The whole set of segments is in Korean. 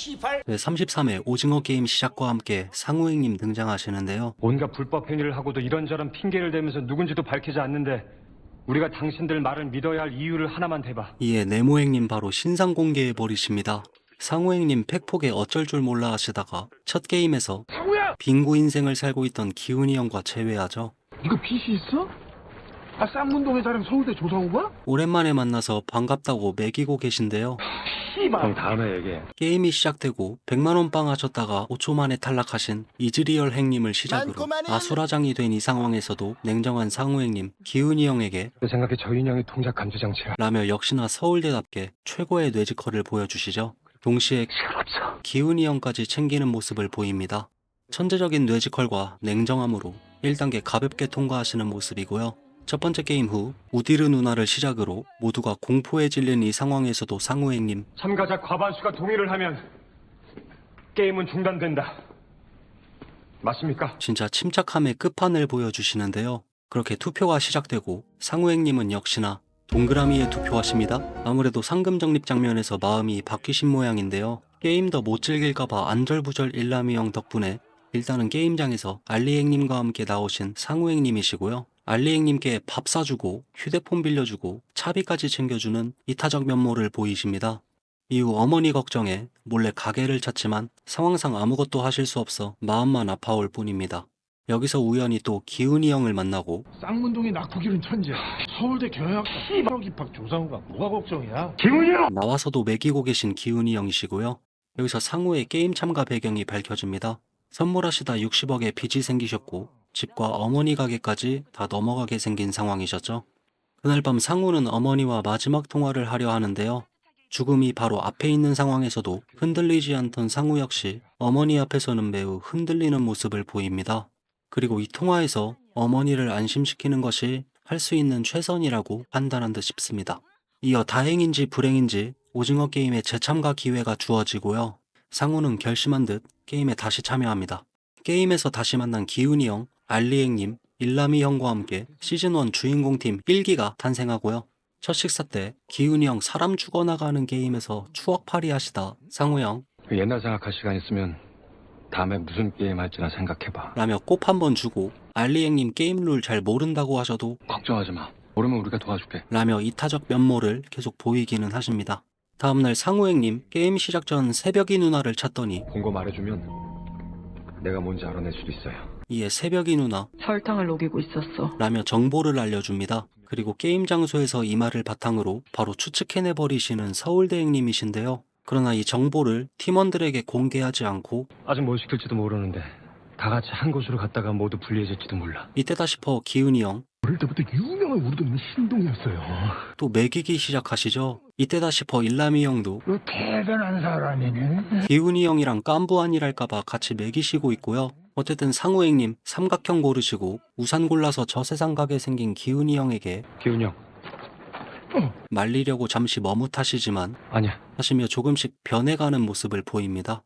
제33회 오징어 게임 시작과 함께 상우행님 등장하시는데요. 온갖 불법 행위를 하고도 이런저런 핑계를 대면서 누군지도 밝히지 않는데 우리가 당신들 말을 믿어야 할 이유를 하나만 대봐. 이에 네모행님 바로 신상 공개해버리십니다. 상우행님 팩폭에 어쩔 줄 몰라 하시다가 첫 게임에서 빙고 인생을 살고 있던 기훈이 형과 재회하죠. 이거 PC 있어? 아, 쌍문동의 자랑 서울대 조성우가? 오랜만에 만나서 반갑다고 매기고 계신데요. 형 다음에 얘기해. 게임이 시작되고 100만원 빵 하셨다가 5초 만에 탈락하신 이즈리얼 행님을 시작으로 아수라장이 된 이 상황에서도 냉정한 상우행님, 기훈이 형에게 내 생각에 저 인형이 동작 감지 장치야. 라며 역시나 서울대답게 최고의 뇌지컬을 보여주시죠. 동시에 기훈이 형까지 챙기는 모습을 보입니다. 천재적인 뇌지컬과 냉정함으로 1단계 가볍게 통과하시는 모습이고요. 첫 번째 게임 후 우디르 누나를 시작으로 모두가 공포에 질린 이 상황에서도 상우행님 참가자 과반수가 동의를 하면 게임은 중단된다. 맞습니까? 진짜 침착함의 끝판을 보여주시는데요. 그렇게 투표가 시작되고 상우행님은 역시나 동그라미에 투표하십니다. 아무래도 상금 적립 장면에서 마음이 바뀌신 모양인데요. 게임 더 못 즐길까봐 안절부절 일라미 형 덕분에 일단은 게임장에서 알리행님과 함께 나오신 상우행님이시고요. 알리행님께 밥 사주고 휴대폰 빌려주고 차비까지 챙겨주는 이타적 면모를 보이십니다. 이후 어머니 걱정에 몰래 가게를 찾지만 상황상 아무것도 하실 수 없어 마음만 아파올 뿐입니다. 여기서 우연히 또 기훈이 형을 만나고 쌍문동의 낙후기는 천재야. 서울대 경영학 X발 입학 조성우가 뭐가 걱정이야? 나와서도 매기고 계신 기훈이 형이시고요. 여기서 상우의 게임 참가 배경이 밝혀집니다. 선물하시다 60억의 빚이 생기셨고 집과 어머니 가게까지 다 넘어가게 생긴 상황이셨죠. 그날 밤 상우는 어머니와 마지막 통화를 하려 하는데요. 죽음이 바로 앞에 있는 상황에서도 흔들리지 않던 상우 역시 어머니 앞에서는 매우 흔들리는 모습을 보입니다. 그리고 이 통화에서 어머니를 안심시키는 것이 할 수 있는 최선이라고 판단한 듯 싶습니다. 이어 다행인지 불행인지 오징어 게임에 재참가 기회가 주어지고요. 상우는 결심한 듯 게임에 다시 참여합니다. 게임에서 다시 만난 기훈이 형, 알리행님, 일라미 형과 함께 시즌1 주인공팀 1기가 탄생하고요. 첫 식사 때 기훈이 형 사람 죽어나가는 게임에서 추억팔이 하시다 상우 형 옛날 생각할 시간 있으면 다음에 무슨 게임 할지나 생각해봐. 라며 꼽 한번 주고 알리행님 게임 룰 잘 모른다고 하셔도 걱정하지 마. 모르면 우리가 도와줄게. 라며 이타적 면모를 계속 보이기는 하십니다. 다음날 상우행님 게임 시작 전 새벽이 누나를 찾더니 본 거 말해주면 내가 뭔지 알아낼 수도 있어요. 이에 새벽이 누나 설탕을 녹이고 있었어. 라며 정보를 알려줍니다. 그리고 게임 장소에서 이 말을 바탕으로 바로 추측해내버리시는 서울대행님이신데요. 그러나 이 정보를 팀원들에게 공개하지 않고 아직 뭘 시킬지도 모르는데 다 같이 한 곳으로 갔다가 모두 불리해질지도 몰라. 이때다 싶어 기훈이 형 어릴 때부터 유명한 우리 동네 신동이었어요. 또 매기기 시작하시죠. 이때다 싶어 일라미 형도 너 대단한 사람이네. 기훈이 형이랑 깐부안이랄까봐 같이 매기시고 있고요. 어쨌든 상우행님 삼각형 고르시고 우산 골라서 저 세상 가게 생긴 기훈이 형에게 기훈이 형. 말리려고 잠시 머뭇하시지만 아니야. 하시며 조금씩 변해가는 모습을 보입니다.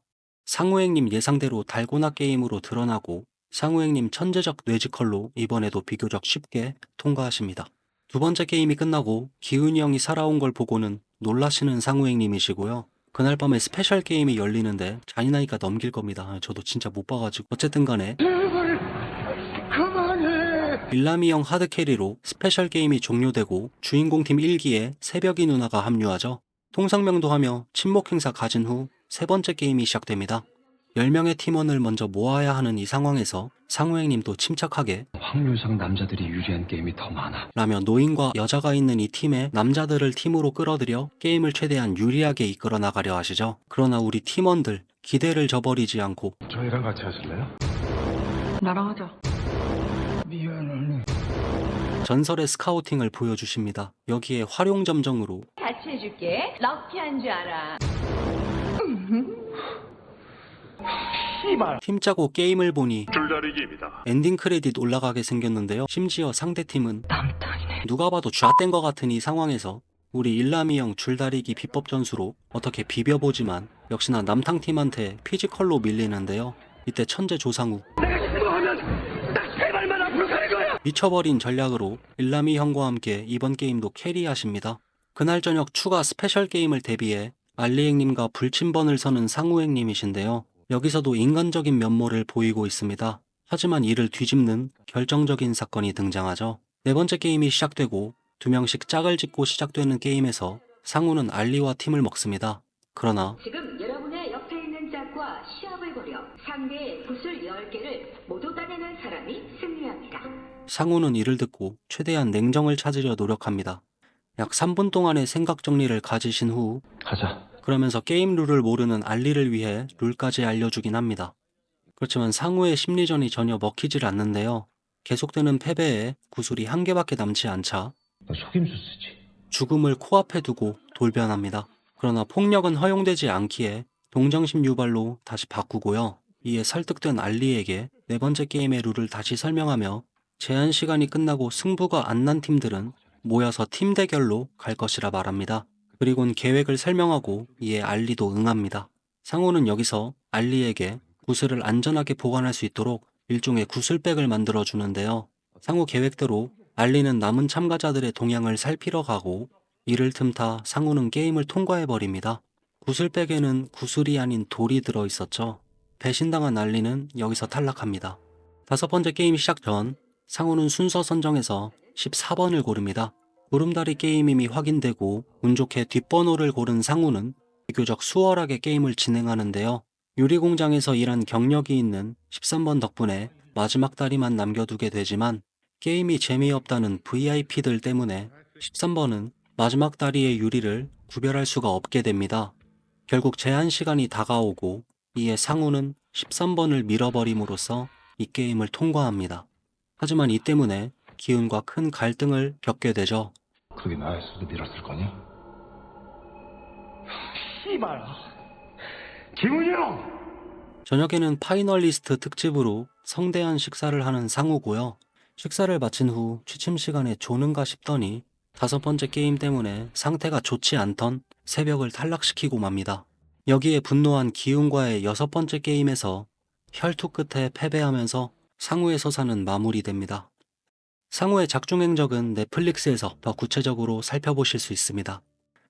상우행님 예상대로 달고나 게임으로 드러나고 상우행님 천재적 뇌지컬로 이번에도 비교적 쉽게 통과하십니다. 두 번째 게임이 끝나고 기훈이 형이 살아온 걸 보고는 놀라시는 상우행님이시고요. 그날 밤에 스페셜 게임이 열리는데 잔인하니까 넘길 겁니다. 저도 진짜 못 봐가지고 어쨌든 간에 제발 그만해. 일라미 형 하드캐리로 스페셜 게임이 종료되고 주인공팀 1기에 새벽이 누나가 합류하죠. 통상명도 하며 친목 행사 가진 후 세 번째 게임이 시작됩니다. 10명의 팀원을 먼저 모아야 하는 이 상황에서 상우행님도 침착하게 확률상 남자들이 유리한 게임이 더 많아. 라며 노인과 여자가 있는 이 팀에 남자들을 팀으로 끌어들여 게임을 최대한 유리하게 이끌어 나가려 하시죠. 그러나 우리 팀원들 기대를 저버리지 않고 저희랑 같이 하실래요? 나랑 하자. 미안하네. 전설의 스카우팅을 보여주십니다. 여기에 활용점정으로 같이 해줄게. 럭키한 줄 알아. 팀 짜고 게임을 보니 줄다리기입니다. 엔딩 크레딧 올라가게 생겼는데요. 심지어 상대팀은 남탕이네. 누가 봐도 쥐된 것 같은 이 상황에서 우리 일라미 형 줄다리기 비법 전수로 어떻게 비벼보지만 역시나 남탕팀한테 피지컬로 밀리는데요. 이때 천재 조상우 미쳐버린 전략으로 일라미 형과 함께 이번 게임도 캐리하십니다. 그날 저녁 추가 스페셜 게임을 대비해 알리행님과 불침번을 서는 상우행님이신데요. 여기서도 인간적인 면모를 보이고 있습니다. 하지만 이를 뒤집는 결정적인 사건이 등장하죠. 네 번째 게임이 시작되고 두 명씩 짝을 짓고 시작되는 게임에서 상우는 알리와 팀을 먹습니다. 그러나 지금 여러분의 옆에 있는 짝과 시합을 벌여 상대의 구슬 10개를 모두 따내는 사람이 승리합니다. 상우는 이를 듣고 최대한 냉정을 찾으려 노력합니다. 약 3분 동안의 생각 정리를 가지신 후 가자. 그러면서 게임 룰을 모르는 알리를 위해 룰까지 알려주긴 합니다. 그렇지만 상우의 심리전이 전혀 먹히질 않는데요. 계속되는 패배에 구슬이 한 개밖에 남지 않자 너 속임수 쓰지. 죽음을 코앞에 두고 돌변합니다. 그러나 폭력은 허용되지 않기에 동정심 유발로 다시 바꾸고요. 이에 설득된 알리에게 네 번째 게임의 룰을 다시 설명하며 제한 시간이 끝나고 승부가 안 난 팀들은 모여서 팀 대결로 갈 것이라 말합니다. 그리고는 계획을 설명하고 이에 알리도 응합니다. 상우는 여기서 알리에게 구슬을 안전하게 보관할 수 있도록 일종의 구슬백을 만들어 주는데요. 상우 계획대로 알리는 남은 참가자들의 동향을 살피러 가고 이를 틈타 상우는 게임을 통과해버립니다. 구슬백에는 구슬이 아닌 돌이 들어있었죠. 배신당한 알리는 여기서 탈락합니다. 다섯 번째 게임 시작 전 상우는 순서 선정에서 14번을 고릅니다. 구름다리 게임임이 확인되고 운 좋게 뒷번호를 고른 상우는 비교적 수월하게 게임을 진행하는데요. 유리공장에서 일한 경력이 있는 13번 덕분에 마지막 다리만 남겨두게 되지만 게임이 재미없다는 VIP들 때문에 13번은 마지막 다리의 유리를 구별할 수가 없게 됩니다. 결국 제한 시간이 다가오고 이에 상우는 13번을 밀어버림으로써 이 게임을 통과합니다. 하지만 이 때문에 기훈과 큰 갈등을 겪게 되죠. 그게 나였어도 밀었을 거니? 씨발. 기훈이 형! 저녁에는 파이널리스트 특집으로 성대한 식사를 하는 상우고요. 식사를 마친 후 취침 시간에 조는가 싶더니 다섯 번째 게임 때문에 상태가 좋지 않던 새벽을 탈락시키고 맙니다. 여기에 분노한 기훈과의 여섯 번째 게임에서 혈투 끝에 패배하면서 상우의 서사는 마무리됩니다. 상우의 작중 행적은 넷플릭스에서 더 구체적으로 살펴보실 수 있습니다.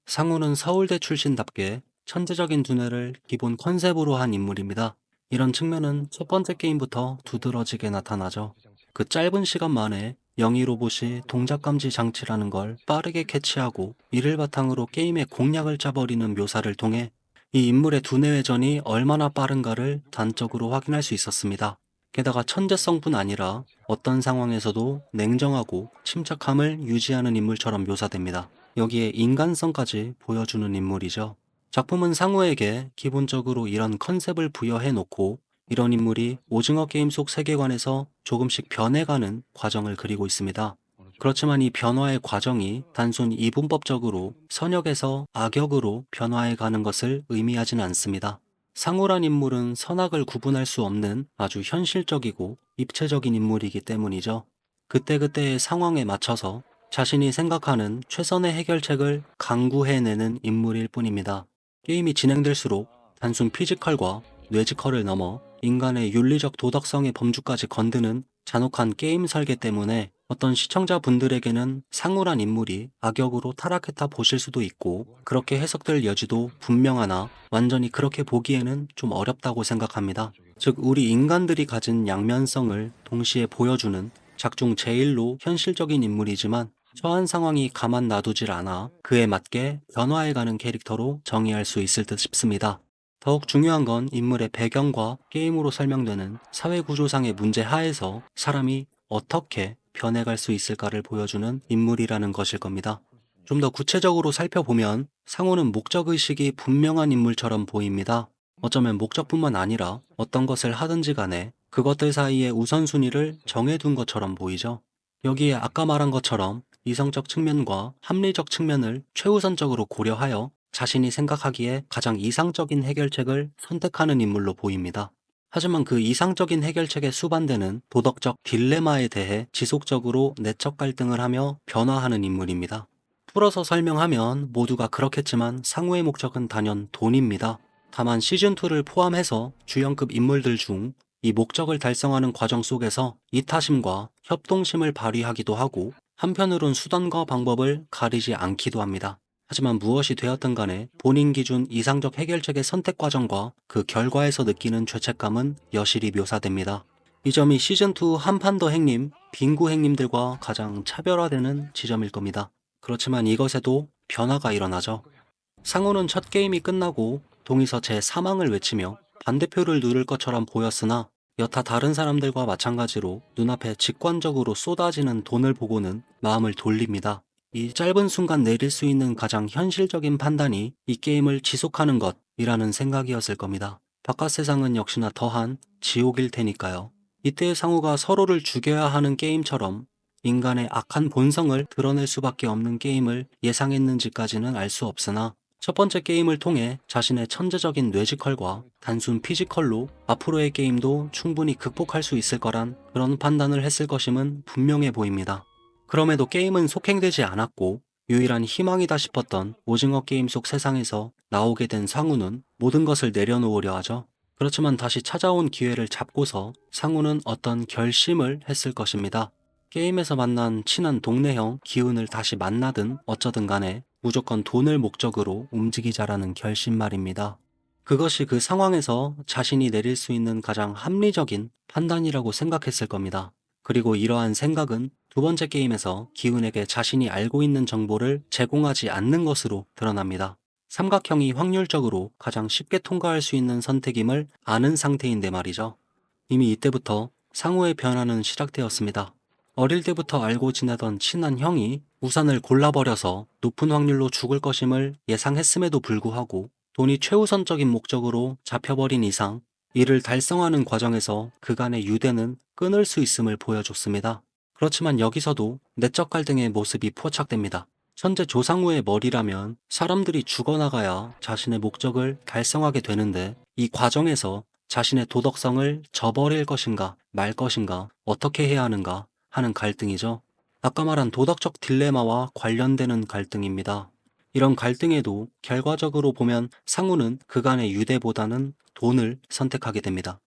상우는 서울대 출신답게 천재적인 두뇌를 기본 컨셉으로 한 인물입니다. 이런 측면은 첫 번째 게임부터 두드러지게 나타나죠. 그 짧은 시간 만에 영희 로봇이 동작 감지 장치라는 걸 빠르게 캐치하고 이를 바탕으로 게임의 공략을 짜버리는 묘사를 통해 이 인물의 두뇌 회전이 얼마나 빠른가를 단적으로 확인할 수 있었습니다. 게다가 천재성뿐 아니라 어떤 상황에서도 냉정하고 침착함을 유지하는 인물처럼 묘사됩니다. 여기에 인간성까지 보여주는 인물이죠. 작품은 상우에게 기본적으로 이런 컨셉을 부여해 놓고 이런 인물이 오징어 게임 속 세계관에서 조금씩 변해가는 과정을 그리고 있습니다. 그렇지만 이 변화의 과정이 단순 이분법적으로 선역에서 악역으로 변화해가는 것을 의미하지는 않습니다. 상우란 인물은 선악을 구분할 수 없는 아주 현실적이고 입체적인 인물이기 때문이죠. 그때그때의 상황에 맞춰서 자신이 생각하는 최선의 해결책을 강구해내는 인물일 뿐입니다. 게임이 진행될수록 단순 피지컬과 뇌지컬을 넘어 인간의 윤리적 도덕성의 범주까지 건드는 잔혹한 게임 설계 때문에 어떤 시청자분들에게는 상우란 인물이 악역으로 타락했다 보실 수도 있고 그렇게 해석될 여지도 분명하나 완전히 그렇게 보기에는 좀 어렵다고 생각합니다. 즉 우리 인간들이 가진 양면성을 동시에 보여주는 작중 제1로 현실적인 인물이지만 처한 상황이 가만 놔두질 않아 그에 맞게 변화해가는 캐릭터로 정의할 수 있을 듯 싶습니다. 더욱 중요한 건 인물의 배경과 게임으로 설명되는 사회구조상의 문제 하에서 사람이 어떻게 변해갈 수 있을까를 보여주는 인물이라는 것일 겁니다. 좀 더 구체적으로 살펴보면 상우는 목적의식이 분명한 인물처럼 보입니다. 어쩌면 목적뿐만 아니라 어떤 것을 하든지 간에 그것들 사이의 우선순위를 정해둔 것처럼 보이죠. 여기에 아까 말한 것처럼 이성적 측면과 합리적 측면을 최우선적으로 고려하여 자신이 생각하기에 가장 이상적인 해결책을 선택하는 인물로 보입니다. 하지만 그 이상적인 해결책의 수반되는 도덕적 딜레마에 대해 지속적으로 내적 갈등을 하며 변화하는 인물입니다. 풀어서 설명하면 모두가 그렇겠지만 상우의 목적은 단연 돈입니다. 다만 시즌2를 포함해서 주연급 인물들 중 이 목적을 달성하는 과정 속에서 이타심과 협동심을 발휘하기도 하고 한편으론 수단과 방법을 가리지 않기도 합니다. 하지만 무엇이 되었든 간에 본인 기준 이상적 해결책의 선택 과정과 그 결과에서 느끼는 죄책감은 여실히 묘사됩니다. 이 점이 시즌2 한판 더 행님, 빙구 행님들과 가장 차별화되는 지점일 겁니다. 그렇지만 이것에도 변화가 일어나죠. 상우는 첫 게임이 끝나고 동의서 제3항을 외치며 반대표를 누를 것처럼 보였으나 여타 다른 사람들과 마찬가지로 눈앞에 직관적으로 쏟아지는 돈을 보고는 마음을 돌립니다. 이 짧은 순간 내릴 수 있는 가장 현실적인 판단이 이 게임을 지속하는 것이라는 생각이었을 겁니다. 바깥 세상은 역시나 더한 지옥일 테니까요. 이때 상우가 서로를 죽여야 하는 게임처럼 인간의 악한 본성을 드러낼 수밖에 없는 게임을 예상했는지까지는 알 수 없으나 첫 번째 게임을 통해 자신의 천재적인 뇌지컬과 단순 피지컬로 앞으로의 게임도 충분히 극복할 수 있을 거란 그런 판단을 했을 것임은 분명해 보입니다. 그럼에도 게임은 속행되지 않았고 유일한 희망이다 싶었던 오징어 게임 속 세상에서 나오게 된 상우는 모든 것을 내려놓으려 하죠. 그렇지만 다시 찾아온 기회를 잡고서 상우는 어떤 결심을 했을 것입니다. 게임에서 만난 친한 동네형 기훈을 다시 만나든 어쩌든 간에 무조건 돈을 목적으로 움직이자라는 결심 말입니다. 그것이 그 상황에서 자신이 내릴 수 있는 가장 합리적인 판단이라고 생각했을 겁니다. 그리고 이러한 생각은 두 번째 게임에서 기훈에게 자신이 알고 있는 정보를 제공하지 않는 것으로 드러납니다. 삼각형이 확률적으로 가장 쉽게 통과할 수 있는 선택임을 아는 상태인데 말이죠. 이미 이때부터 상우의 변화는 시작되었습니다. 어릴 때부터 알고 지내던 친한 형이 우산을 골라버려서 높은 확률로 죽을 것임을 예상했음에도 불구하고 돈이 최우선적인 목적으로 잡혀버린 이상 이를 달성하는 과정에서 그간의 유대는 끊을 수 있음을 보여줬습니다. 그렇지만 여기서도 내적 갈등의 모습이 포착됩니다. 천재 조상우의 머리라면 사람들이 죽어나가야 자신의 목적을 달성하게 되는데 이 과정에서 자신의 도덕성을 저버릴 것인가 말 것인가 어떻게 해야 하는가 하는 갈등이죠. 아까 말한 도덕적 딜레마와 관련되는 갈등입니다. 이런 갈등에도 결과적으로 보면 상우는 그간의 유대보다는 돈을 선택하게 됩니다.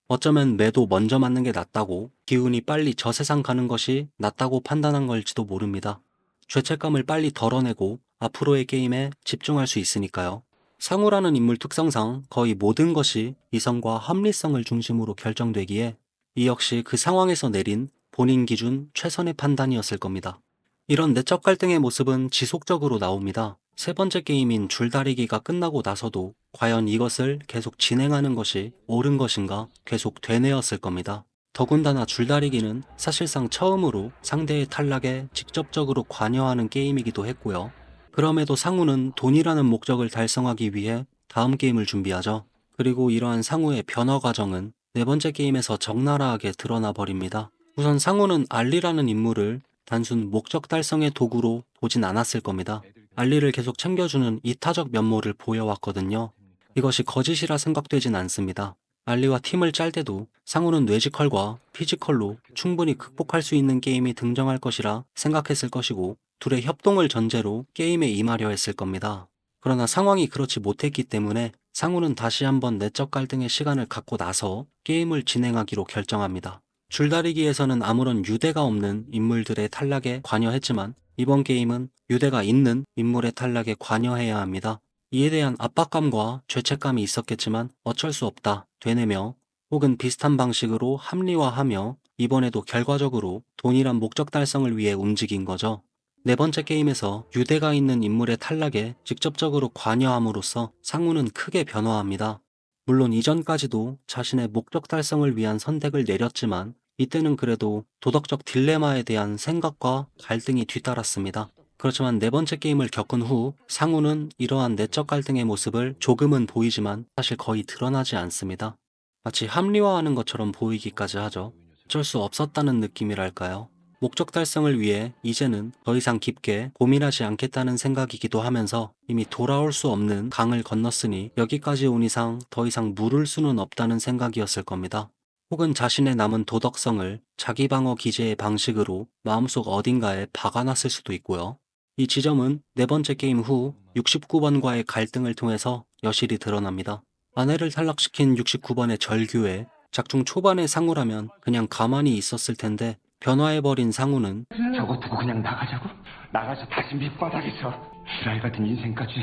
어쩌면 매도 먼저 맞는 게 낫다고 기훈이 빨리 저 세상 가는 것이 낫다고 판단한 걸지도 모릅니다. 죄책감을 빨리 덜어내고 앞으로의 게임에 집중할 수 있으니까요. 상우라는 인물 특성상 거의 모든 것이 이성과 합리성을 중심으로 결정되기에 이 역시 그 상황에서 내린 본인 기준 최선의 판단이었을 겁니다. 이런 내적 갈등의 모습은 지속적으로 나옵니다. 세 번째 게임인 줄다리기가 끝나고 나서도 과연 이것을 계속 진행하는 것이 옳은 것인가 계속 되뇌었을 겁니다. 더군다나 줄다리기는 사실상 처음으로 상대의 탈락에 직접적으로 관여하는 게임이기도 했고요. 그럼에도 상우는 돈이라는 목적을 달성하기 위해 다음 게임을 준비하죠. 그리고 이러한 상우의 변화 과정은 네 번째 게임에서 적나라하게 드러나 버립니다. 우선 상우는 알리라는 인물을 단순 목적 달성의 도구로 보진 않았을 겁니다. 알리를 계속 챙겨주는 이타적 면모를 보여왔거든요. 이것이 거짓이라 생각되진 않습니다. 알리와 팀을 짤 때도 상우는 뇌지컬과 피지컬로 충분히 극복할 수 있는 게임이 등장할 것이라 생각했을 것이고 둘의 협동을 전제로 게임에 임하려 했을 겁니다. 그러나 상황이 그렇지 못했기 때문에 상우는 다시 한번 내적 갈등의 시간을 갖고 나서 게임을 진행하기로 결정합니다. 줄다리기에서는 아무런 유대가 없는 인물들의 탈락에 관여했지만 이번 게임은 유대가 있는 인물의 탈락에 관여해야 합니다. 이에 대한 압박감과 죄책감이 있었겠지만 어쩔 수 없다 되뇌며 혹은 비슷한 방식으로 합리화하며 이번에도 결과적으로 돈이란 목적 달성을 위해 움직인 거죠. 네 번째 게임에서 유대가 있는 인물의 탈락에 직접적으로 관여함으로써 상우는 크게 변화합니다. 물론 이전까지도 자신의 목적 달성을 위한 선택을 내렸지만 이때는 그래도 도덕적 딜레마에 대한 생각과 갈등이 뒤따랐습니다. 그렇지만 네 번째 게임을 겪은 후 상우는 이러한 내적 갈등의 모습을 조금은 보이지만 사실 거의 드러나지 않습니다. 마치 합리화하는 것처럼 보이기까지 하죠. 어쩔 수 없었다는 느낌이랄까요. 목적 달성을 위해 이제는 더 이상 깊게 고민하지 않겠다는 생각이기도 하면서 이미 돌아올 수 없는 강을 건넜으니 여기까지 온 이상 더 이상 물을 수는 없다는 생각이었을 겁니다. 혹은 자신의 남은 도덕성을 자기 방어 기제의 방식으로 마음속 어딘가에 박아놨을 수도 있고요. 이 지점은 네 번째 게임 후 69번과의 갈등을 통해서 여실히 드러납니다. 아내를 탈락시킨 69번의 절규에 작중 초반의 상우라면 그냥 가만히 있었을 텐데 변화해버린 상우는 저거 두고 그냥 나가자고? 나가서 다시 밑바닥에서 지랄 같은 인생까지,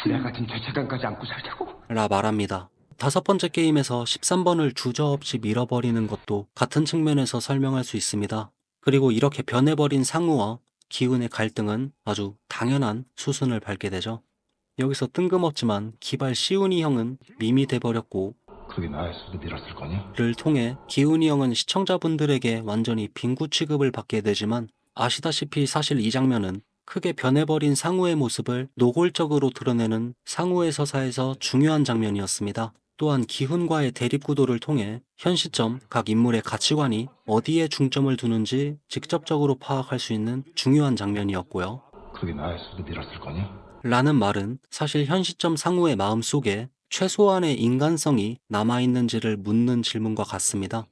지랄 같은 죄책감까지 안고 살자고. 라 말합니다. 5번째 게임에서 13번을 주저없이 밀어버리는 것도 같은 측면에서 설명할 수 있습니다. 그리고 이렇게 변해버린 상우와 기훈의 갈등은 아주 당연한 수순을 밟게 되죠. 여기서 뜬금없지만 기발 시훈이 형은 밈이 돼버렸고, 그게 나였어도 밀었을 거니? 를 통해 기훈이 형은 시청자분들에게 완전히 빙구 취급을 받게 되지만, 아시다시피 사실 이 장면은 크게 변해버린 상우의 모습을 노골적으로 드러내는 상우의 서사에서 중요한 장면이었습니다. 또한 기훈과의 대립구도를 통해 현 시점 각 인물의 가치관이 어디에 중점을 두는지 직접적으로 파악할 수 있는 중요한 장면이었고요. 그게 나였어도 밀었을 거니? 라는 말은 사실 현 시점 상우의 마음속에 최소한의 인간성이 남아있는지를 묻는 질문과 같습니다.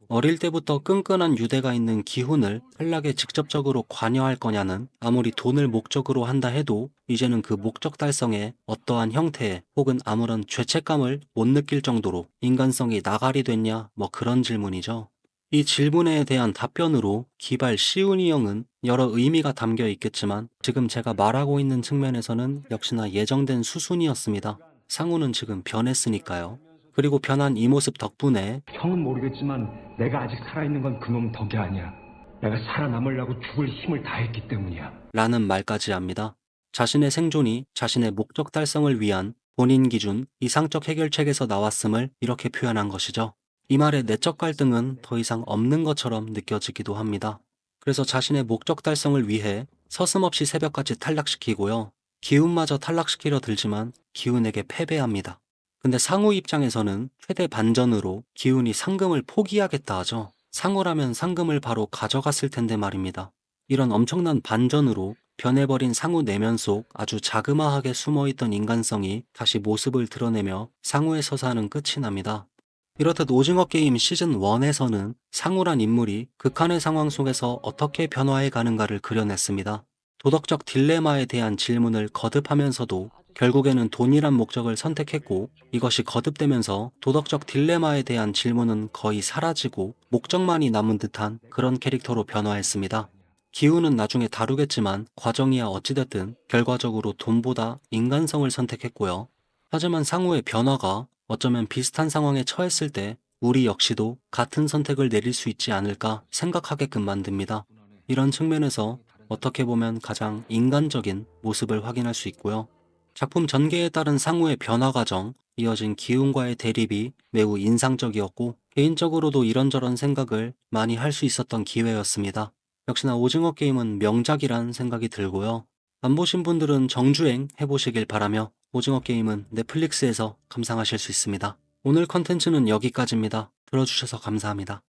어릴 때부터 끈끈한 유대가 있는 기훈을 탈락에 직접적으로 관여할 거냐는 아무리 돈을 목적으로 한다 해도 이제는 그 목적 달성에 어떠한 형태의 혹은 아무런 죄책감을 못 느낄 정도로 인간성이 나갈이 됐냐 뭐 그런 질문이죠. 이 질문에 대한 답변으로 기발 시훈이 형은 여러 의미가 담겨 있겠지만 지금 제가 말하고 있는 측면에서는 역시나 예정된 수순이었습니다. 상우는 지금 변했으니까요. 그리고 변한 이 모습 덕분에 형은 모르겠지만 내가 아직 살아있는 건 그놈 덕이 아니야. 내가 살아남으려고 죽을 힘을 다했기 때문이야. 라는 말까지 합니다. 자신의 생존이 자신의 목적 달성을 위한 본인 기준 이상적 해결책에서 나왔음을 이렇게 표현한 것이죠. 이 말의 내적 갈등은 더 이상 없는 것처럼 느껴지기도 합니다. 그래서 자신의 목적 달성을 위해 서슴없이 새벽까지 탈락시키고요. 기훈마저 탈락시키려 들지만 기훈에게 패배합니다. 근데 상우 입장에서는 최대 반전으로 기훈이 상금을 포기하겠다 하죠. 상우라면 상금을 바로 가져갔을 텐데 말입니다. 이런 엄청난 반전으로 변해버린 상우 내면 속 아주 자그마하게 숨어있던 인간성이 다시 모습을 드러내며 상우의 서사는 끝이 납니다. 이렇듯 오징어 게임 시즌1에서는 상우란 인물이 극한의 상황 속에서 어떻게 변화해 가는가를 그려냈습니다. 도덕적 딜레마에 대한 질문을 거듭하면서도 결국에는 돈이란 목적을 선택했고, 이것이 거듭되면서 도덕적 딜레마에 대한 질문은 거의 사라지고 목적만이 남은 듯한 그런 캐릭터로 변화했습니다. 기훈은 나중에 다루겠지만 과정이야 어찌됐든 결과적으로 돈보다 인간성을 선택했고요. 하지만 상우의 변화가 어쩌면 비슷한 상황에 처했을 때 우리 역시도 같은 선택을 내릴 수 있지 않을까 생각하게끔 만듭니다. 이런 측면에서 어떻게 보면 가장 인간적인 모습을 확인할 수 있고요. 작품 전개에 따른 상우의 변화 과정, 이어진 기훈과의 대립이 매우 인상적이었고 개인적으로도 이런저런 생각을 많이 할 수 있었던 기회였습니다. 역시나 오징어 게임은 명작이란 생각이 들고요. 안 보신 분들은 정주행 해보시길 바라며 오징어 게임은 넷플릭스에서 감상하실 수 있습니다. 오늘 컨텐츠는 여기까지입니다. 들어주셔서 감사합니다.